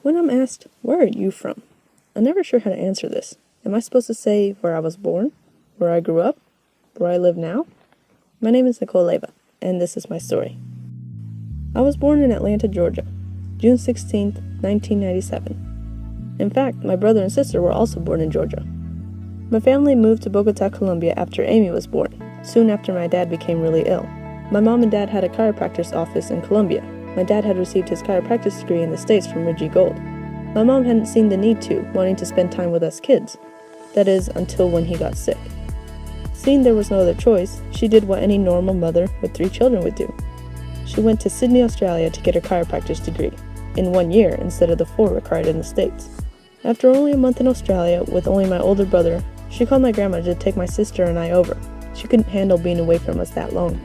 When I'm asked, where are you from? I'm never sure how to answer this. Am I supposed to say where I was born? Where I grew up? Where I live now? My name is Nicole Leyva, and this is my story. I was born in Atlanta, Georgia, June 16th, 1997. In fact, my brother and sister were also born in Georgia. My family moved to Bogota, Colombia after Amy was born, soon after my dad became really ill. My mom and dad had a chiropractor's office in Colombia. My dad had received his chiropractic degree in the States from Ridgey Gold. My mom hadn't seen the need to, wanting to spend time with us kids. That is, until when he got sick. Seeing there was no other choice, she did what any normal mother with 3 children would do. She went to Sydney, Australia to get her chiropractor's degree, in 1 year instead of the 4 required in the States. After only a month in Australia, with only my older brother, she called my grandma to take my sister and I over. She couldn't handle being away from us that long.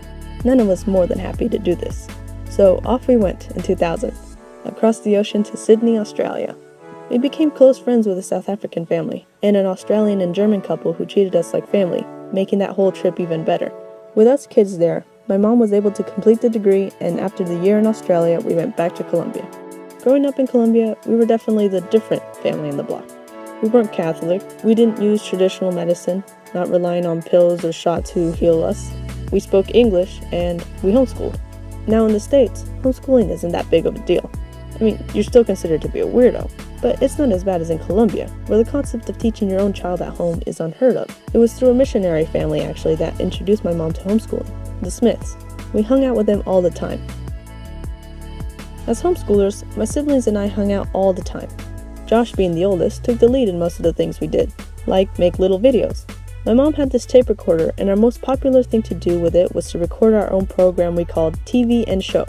None of us more than happy to do this. So off we went in 2000, across the ocean to Sydney, Australia. We became close friends with a South African family, and an Australian and German couple who treated us like family, making that whole trip even better. With us kids there, my mom was able to complete the degree, and after the year in Australia, we went back to Colombia. Growing up in Colombia, we were definitely the different family in the block. We weren't Catholic, we didn't use traditional medicine, not relying on pills or shots to heal us. We spoke English, and we homeschooled. Now in the States, homeschooling isn't that big of a deal. I mean, you're still considered to be a weirdo, but it's not as bad as in Colombia, where the concept of teaching your own child at home is unheard of. It was through a missionary family, actually, that introduced my mom to homeschooling, the Smiths. We hung out with them all the time. As homeschoolers, my siblings and I hung out all the time. Josh, being the oldest, took the lead in most of the things we did, like make little videos. My mom had this tape recorder, and our most popular thing to do with it was to record our own program we called TV and Show.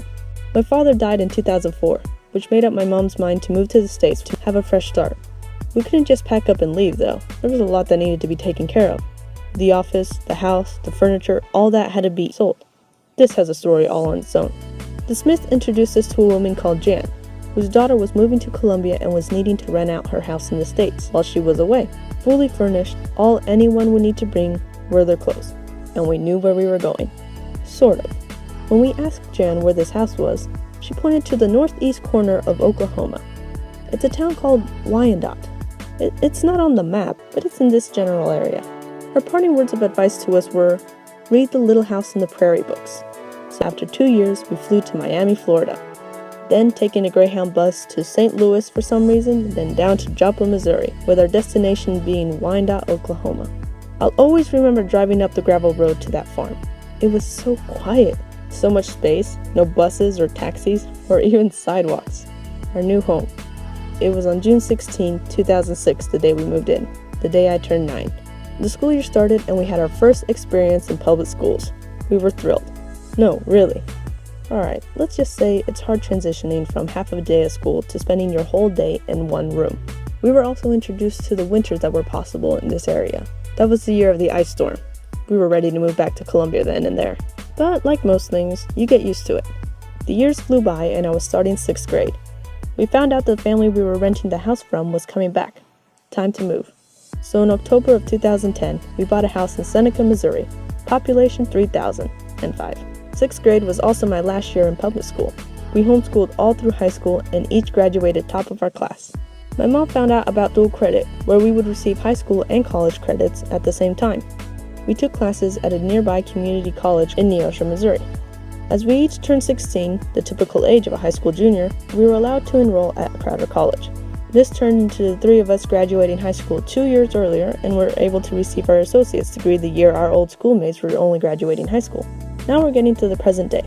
My father died in 2004, which made up my mom's mind to move to the States to have a fresh start. We couldn't just pack up and leave, though. There was a lot that needed to be taken care of. The office, the house, the furniture, all that had to be sold. This has a story all on its own. The Smiths introduced us to a woman called Jan, whose daughter was moving to Colombia and was needing to rent out her house in the States while she was away. Fully furnished, all anyone would need to bring were their clothes, and we knew where we were going. Sort of. When we asked Jan where this house was, she pointed to the northeast corner of Oklahoma. It's a town called Wyandotte. It's not on the map, but it's in this general area. Her parting words of advice to us were, read the Little House on the Prairie books. So after 2 years, we flew to Miami, Florida. Then taking a Greyhound bus to St. Louis for some reason, then down to Joplin, Missouri, with our destination being Wyandotte, Oklahoma. I'll always remember driving up the gravel road to that farm. It was so quiet, so much space, no buses or taxis, or even sidewalks. Our new home. It was on June 16, 2006, the day we moved in, the day I turned 9. The school year started and we had our first experience in public schools. We were thrilled. No, really. Alright, let's just say it's hard transitioning from half of a day of school to spending your whole day in one room. We were also introduced to the winters that were possible in this area. That was the year of the ice storm. We were ready to move back to Colombia then and there. But like most things, you get used to it. The years flew by and I was starting 6th grade. We found out the family we were renting the house from was coming back. Time to move. So in October of 2010, we bought a house in Seneca, Missouri. Population 3,005. 6th grade was also my last year in public school. We homeschooled all through high school and each graduated top of our class. My mom found out about dual credit, where we would receive high school and college credits at the same time. We took classes at a nearby community college in Neosho, Missouri. As we each turned 16, the typical age of a high school junior, we were allowed to enroll at Crowder College. This turned into the 3 of us graduating high school 2 years earlier and were able to receive our associate's degree the year our old schoolmates were only graduating high school. Now we're getting to the present day.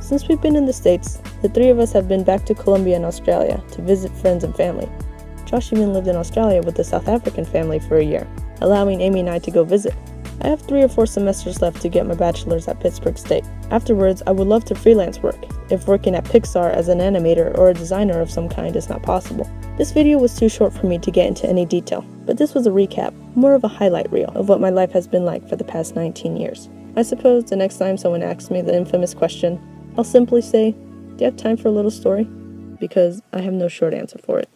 Since we've been in the States, the 3 of us have been back to Colombia and Australia to visit friends and family. Josh even lived in Australia with the South African family for a year, allowing Amy and I to go visit. I have 3 or 4 semesters left to get my bachelor's at Pittsburgh State. Afterwards, I would love to freelance work, if working at Pixar as an animator or a designer of some kind is not possible. This video was too short for me to get into any detail, but this was a recap, more of a highlight reel of what my life has been like for the past 19 years. I suppose the next time someone asks me the infamous question, I'll simply say, do you have time for a little story? Because I have no short answer for it.